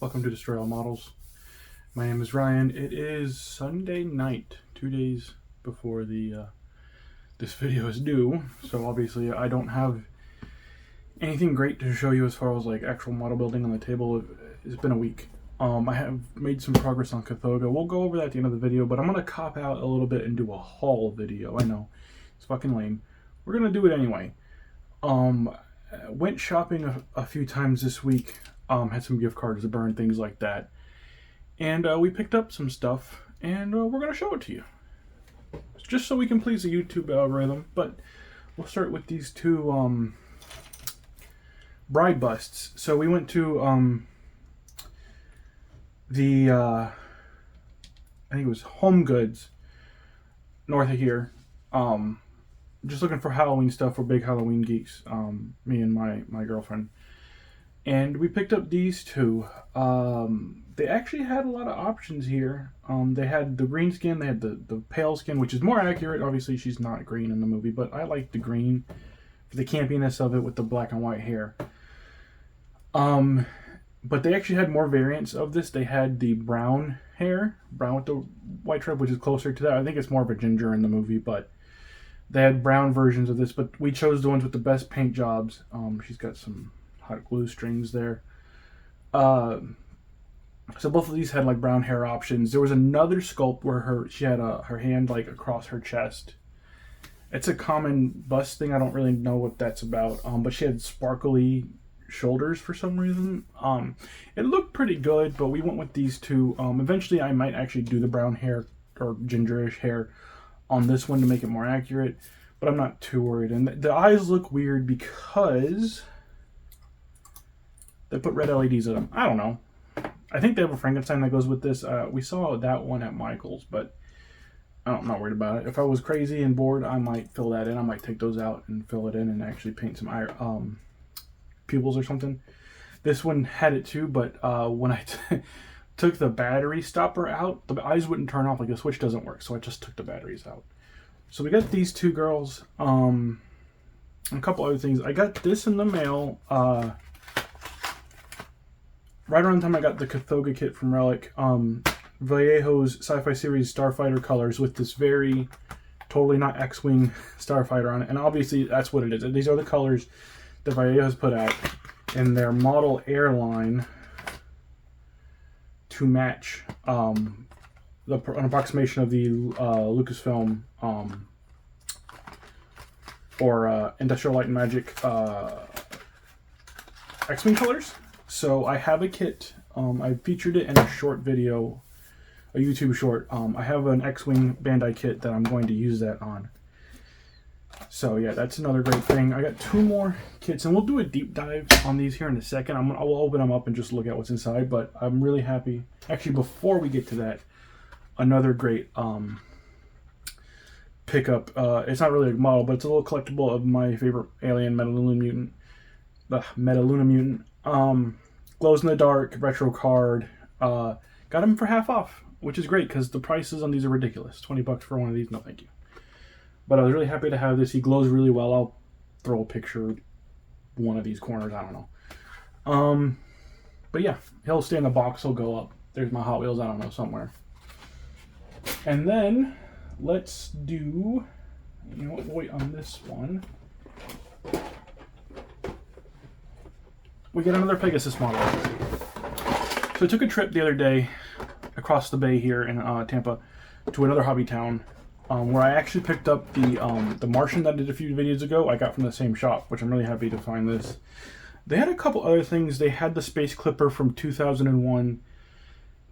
Welcome to Destroy All Models. My name is Ryan. It is Sunday night, 2 days before this video is due. So obviously I don't have anything great to show you as far as like actual model building on the table. It's been a week. I have made some progress on Cthulhu. We'll go over that at the end of the video, but I'm gonna cop out a little bit and do a haul video. I know it's fucking lame. We're gonna do it anyway. Went shopping a few times this week. Had some gift cards to burn, things like that. And we picked up some stuff, and we're going to show it to you. Just so we can please the YouTube algorithm. But we'll start with these two bride busts. So we went to I think it was Home Goods, north of here. Just looking for Halloween stuff. We're big Halloween geeks, me and my girlfriend. And we picked up these two. They actually had a lot of options here. They had the green skin, they had the pale skin, which is more accurate. Obviously, she's not green in the movie, but I like the green for the campiness of it with the black and white hair. But they actually had more variants of this. They had the brown hair, brown with the white stripe, which is closer to that. I think it's more of a ginger in the movie, but they had brown versions of this. But we chose the ones with the best paint jobs. She's got some hot glue strings there. So both of these had like brown hair options. There was another sculpt where she had her hand like across her chest. It's a common bust thing. I don't really know what that's about. But she had sparkly shoulders for some reason. It looked pretty good, but we went with these two. Eventually I might actually do the brown hair or gingerish hair on this one to make it more accurate, but I'm not too worried. And the eyes look weird because they put red LEDs in them. I don't know. I think they have a Frankenstein that goes with this. We saw that one at Michael's, but I'm not worried about it. If I was crazy and bored, I might fill that in. I might take those out and fill it in and actually paint some pupils or something. This one had it too, but when I took the battery stopper out, the eyes wouldn't turn off. Like the switch doesn't work, so I just took the batteries out. So we got these two girls. And a couple other things. I got this in the mail. Right around the time I got the Cthulhu kit from Relic, Vallejo's sci-fi series Starfighter colors with this very totally not X-Wing Starfighter on it. And obviously that's what it is. These are the colors that Vallejo has put out in their model airline to match an approximation of the Lucasfilm or Industrial Light and Magic X-Wing colors. So I have a kit. I featured it in a short video, a YouTube short. I have an X-Wing Bandai kit that I'm going to use that on. So yeah, that's another great thing. I got two more kits, and we'll do a deep dive on these here in a second. I'll open them up and just look at what's inside, but I'm really happy. Actually, before we get to that, another great pickup. It's not really a model, but it's a little collectible of my favorite alien, Metaluna Mutant. Glows in the dark retro card. Got them for half off, which is great because the prices on these are ridiculous. 20 bucks for one of these, no thank you. But I was really happy to have this. He glows really well. I'll throw a picture one of these corners, I don't know. But yeah, he'll stay in the box, he'll go up. There's my Hot Wheels, I don't know, somewhere. And then let's do, you know what, wait on this one. We get another Pegasus model. So I took a trip the other day across the bay here in Tampa to another hobby town where I actually picked up the Martian that I did a few videos ago. I got from the same shop, which I'm really happy to find this. They had a couple other things. They had the Space Clipper from 2001.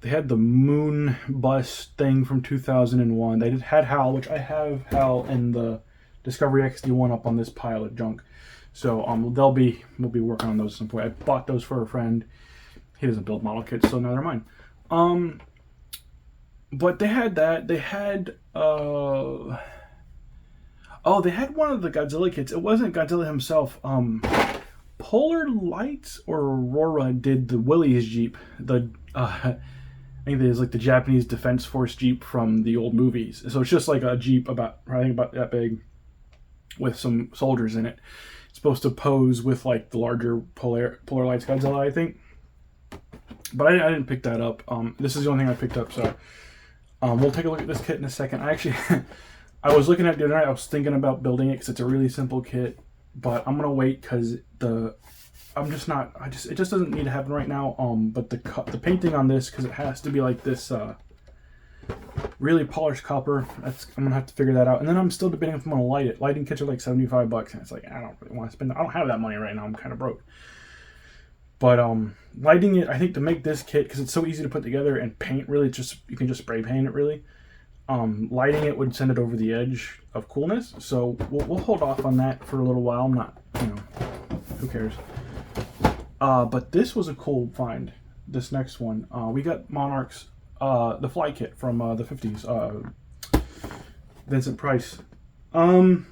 They had the Moon Bus thing from 2001. They had HAL, which I have HAL in the Discovery XD1 up on this pile of junk. So we'll be working on those at some point. I bought those for a friend. He doesn't build model kits, so now they're mine. But they had that. They had they had one of the Godzilla kits. It wasn't Godzilla himself. Polar Lights or Aurora did the Willys Jeep. I think it is like the Japanese Defense Force Jeep from the old movies. So it's just like a Jeep about that big with some soldiers in it. It's supposed to pose with like the larger Polar Lights Godzilla, I think. But I didn't pick that up. This is the only thing I picked up, so we'll take a look at this kit in a second. I actually, I was looking at it the other night. I was thinking about building it because it's a really simple kit, but I'm gonna wait because I'm just not. It just doesn't need to happen right now. But the painting on this, because it has to be like this really polished copper. I'm gonna have to figure that out. And then I'm still debating if I'm gonna light it. Lighting kits are like $75, and it's like I don't really want to spend. I don't have that money right now. I'm kind of broke. But lighting it, I think to make this kit, because it's so easy to put together and paint, really, you can just spray paint it, really. Lighting it would send it over the edge of coolness. So we'll hold off on that for a little while. I'm not, who cares? But this was a cool find, this next one. We got Monarch's, the fly kit from the 50s, Vincent Price. I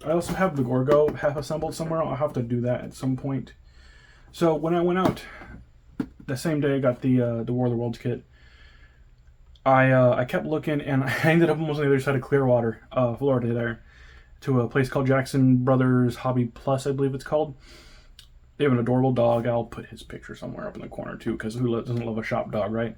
also have the Gorgo half assembled somewhere. I'll have to do that at some point. So when I went out, the same day I got the War of the Worlds kit, I kept looking, and I ended up almost on the other side of Clearwater, Florida there, to a place called Jackson Brothers Hobby Plus, I believe it's called. They have an adorable dog. I'll put his picture somewhere up in the corner too, because who doesn't love a shop dog, right?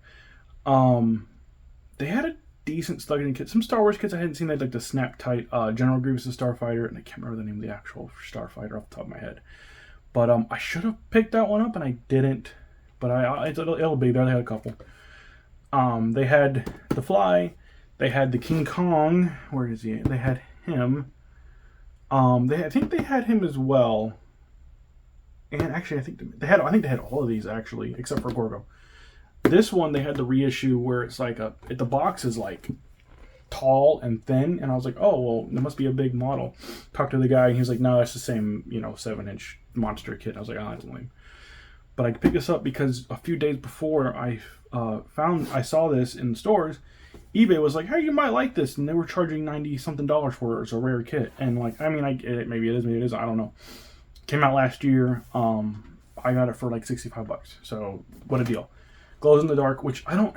They had a decent slugging kit. Some Star Wars kits I hadn't seen. They had like the Snap Tight General Grievous' Starfighter, and I can't remember the name of the actual Starfighter off the top of my head. But I should have picked that one up, and I didn't. But it'll be there. They had a couple. They had the Fly. They had the King Kong. Where is he? They had him. I think they had him as well. And actually, I think they had all of these actually, except for Gorgo. This one they had the reissue where it's like the box is like tall and thin, and I was like, oh well, there must be a big model. Talked to the guy, and he was like, no, it's the same 7-inch monster kit. I was like, oh, that's lame. But I picked this up because a few days before I saw this in the stores. eBay was like, hey, you might like this, and they were charging $90-something for it as a rare kit. And like, I mean, I get it, maybe it is, maybe it isn't, I don't know. Came out last year. I got it for like $65. So what a deal. Glows in the dark, which I don't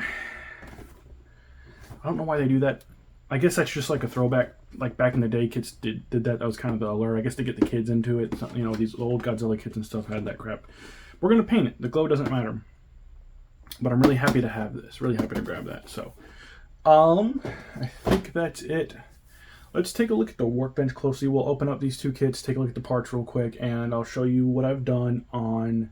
know why they do that. I guess that's just like a throwback. Like back in the day, kids did that. That was kind of the allure. I guess to get the kids into it. These old Godzilla kits and stuff had that crap. We're gonna paint it. The glow doesn't matter. But I'm really happy to have this. Really happy to grab that. So, I think that's it. Let's take a look at the workbench closely. We'll open up these two kits, take a look at the parts real quick, and I'll show you what I've done on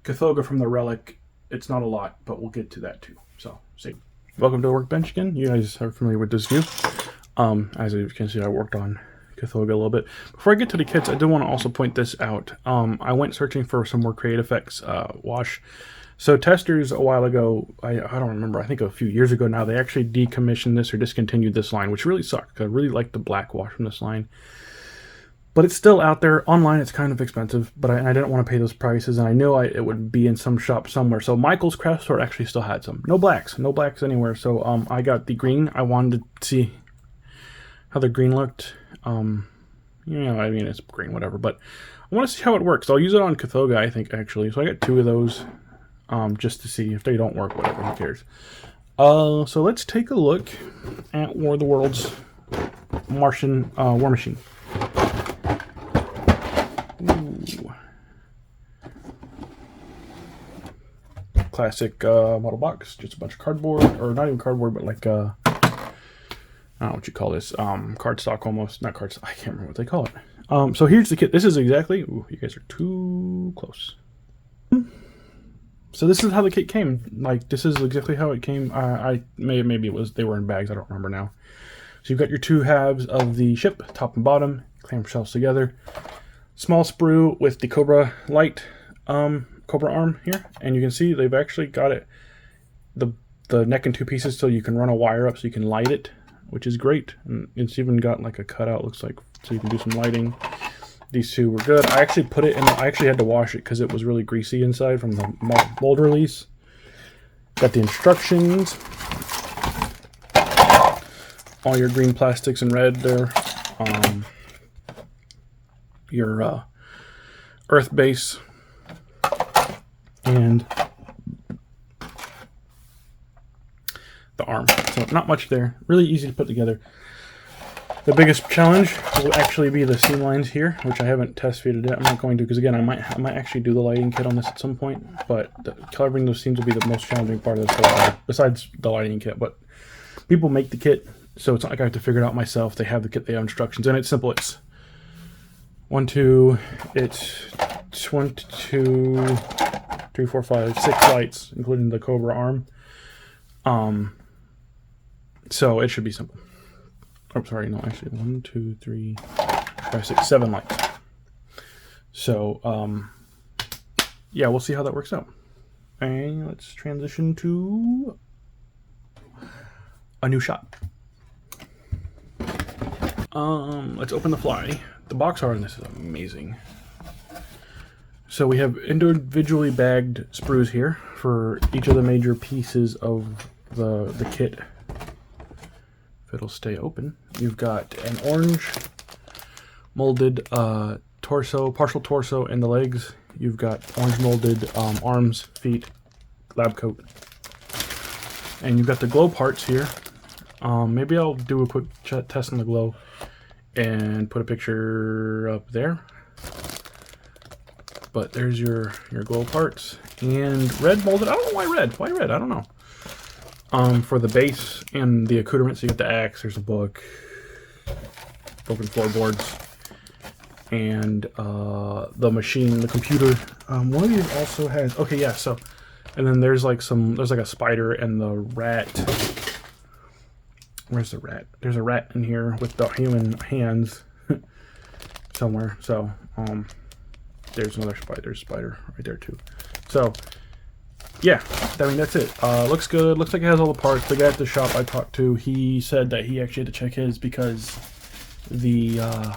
Cathoga from the Relic. It's not a lot, but we'll get to that too. So, see. Welcome to the workbench again. You guys are familiar with this view. As you can see, I worked on Cathoga a little bit. Before I get to the kits, I do want to also point this out. I went searching for some more Create Effects wash. So testers a while ago, I don't remember, I think a few years ago now, they actually decommissioned this or discontinued this line, which really sucked. I really like the black wash from this line. But it's still out there. Online, it's kind of expensive, but I didn't want to pay those prices, and I knew it would be in some shop somewhere. So Michael's Craft Store actually still had some. No blacks anywhere. So I got the green. I wanted to see how the green looked. I mean, it's green, whatever, but I want to see how it works. I'll use it on Cathoga, I think, actually. So I got 2 of those. Just to see if they don't work, whatever, who cares. So let's take a look at War of the Worlds Martian War Machine. Ooh. Classic model box, just a bunch of cardboard, or not even cardboard, but like I don't know what you call this, cardstock almost, not cardstock, I can't remember what they call it. So here's the kit. This is exactly, ooh, you guys are too close. So this is how the kit came. Like, this is exactly how it came. Maybe it was, they were in bags, I don't remember now. So you've got your 2 halves of the ship, top and bottom, clamshells together. Small sprue with the Cobra light, Cobra arm here. And you can see they've actually got it, the neck in 2 pieces so you can run a wire up so you can light it, which is great. And it's even got like a cutout, looks like, so you can do some lighting. These 2 were good. I actually put it in, I actually had to wash it because it was really greasy inside from the mold release. Got the instructions. All your green plastics and red there. Your earth base. And the arm. So not much there. Really easy to put together. The biggest challenge will actually be the seam lines here, which I haven't test fitted yet. I'm not going to, because again, I might actually do the lighting kit on this at some point, but covering those seams will be the most challenging part of this whole project, besides the lighting kit. But people make the kit, so it's not like I have to figure it out myself. They have the kit, they have instructions, and it's simple. It's 1, 2, it's 1, 2, 3, 4, 5, 6 lights, including the Cobra arm. So it should be simple. Oh, sorry, no, actually 1, 2, 3, 5, 6, 7 lights. So, yeah, we'll see how that works out. And let's transition to a new shot. Let's open the fly. The box art on this is amazing. So we have individually bagged sprues here for each of the major pieces of the kit. If it'll stay open. You've got an orange molded torso, partial torso, and the legs. You've got orange molded arms, feet, lab coat. And you've got the glow parts here. Maybe I'll do a quick test on the glow and put a picture up there. But there's your glow parts. And red molded. I don't know why red. Why red? I don't know. For the base and the accoutrements, you got the axe, there's a book, broken floorboards, and the machine, the computer. One of these also has, okay, yeah, so, and then there's like a spider and the rat. Where's the rat? There's a rat in here with the human hands somewhere. So, there's another spider right there too. So, yeah, I mean, that's it. Looks good. Looks like it has all the parts. The guy at the shop I talked to, he said that he actually had to check his because the, I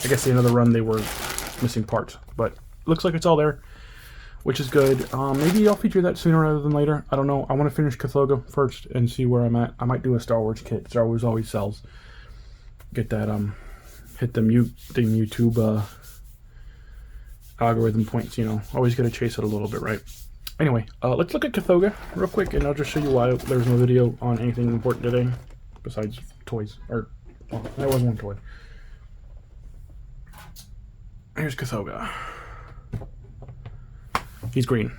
guess the end of the run they were missing parts. But looks like it's all there, which is good. Maybe I'll feature that sooner rather than later. I don't know. I want to finish Cthulhu first and see where I'm at. I might do a Star Wars kit. Star Wars always sells. Get that, hit the YouTube algorithm points, you know. Always got to chase it a little bit, right? Anyway, let's look at Cthulhu real quick, and I'll just show you why there's no video on anything important today, besides toys. Or, well, that was one toy. Here's Cthulhu. He's green.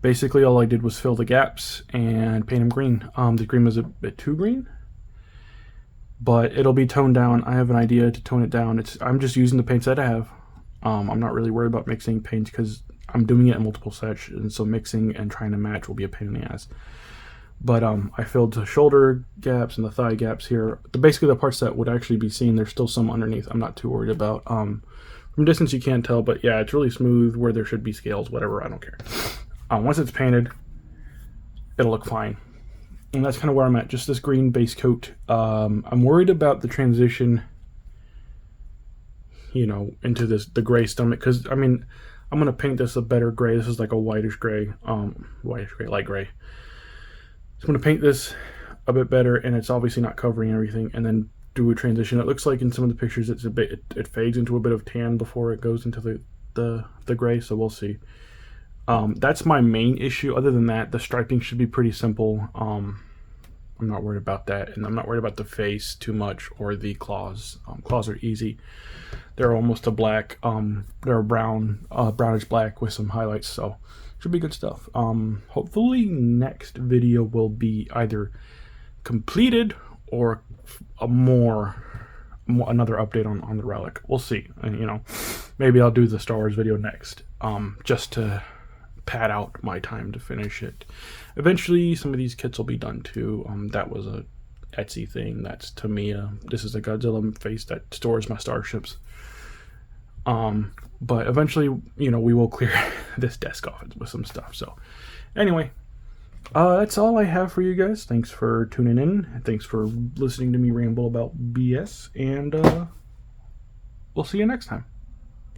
Basically all I did was fill the gaps and paint him green. The green was a bit too green, but it'll be toned down. I have an idea to tone it down. I'm just using the paints that I have. I'm not really worried about mixing paints because I'm doing it in multiple sections, so mixing and trying to match will be a pain in the ass. But I filled the shoulder gaps and the thigh gaps here. Basically the parts that would actually be seen, there's still some underneath I'm not too worried about. From distance you can't tell, but yeah, it's really smooth where there should be scales, whatever, I don't care. Once it's painted, it'll look fine. And that's kind of where I'm at, just this green base coat. I'm worried about the transition, you know, into the gray stomach, because I mean, I'm gonna paint this a better gray. This is like a whitish gray, light gray. So I'm gonna paint this a bit better, and it's obviously not covering everything, and then do a transition. It looks like in some of the pictures it's a bit, it fades into a bit of tan before it goes into the gray, so we'll see. That's my main issue. Other than that, the striping should be pretty simple. I'm not worried about that, and I'm not worried about the face too much or the claws. Claws are easy. They're almost a black. They're brown, brownish black with some highlights, so should be good stuff. Hopefully next video will be either completed or another update on the relic. We'll see. And, you know, maybe I'll do the Star Wars video next, just to pad out my time to finish it. Eventually some of these kits will be done too. That was a Etsy thing. That's Tamiya. This is a Godzilla face that stores my starships. But eventually, you know, we will clear this desk off with some stuff. So anyway, that's all I have for you guys. Thanks for tuning in. Thanks for listening to me ramble about BS, and we'll see you next time.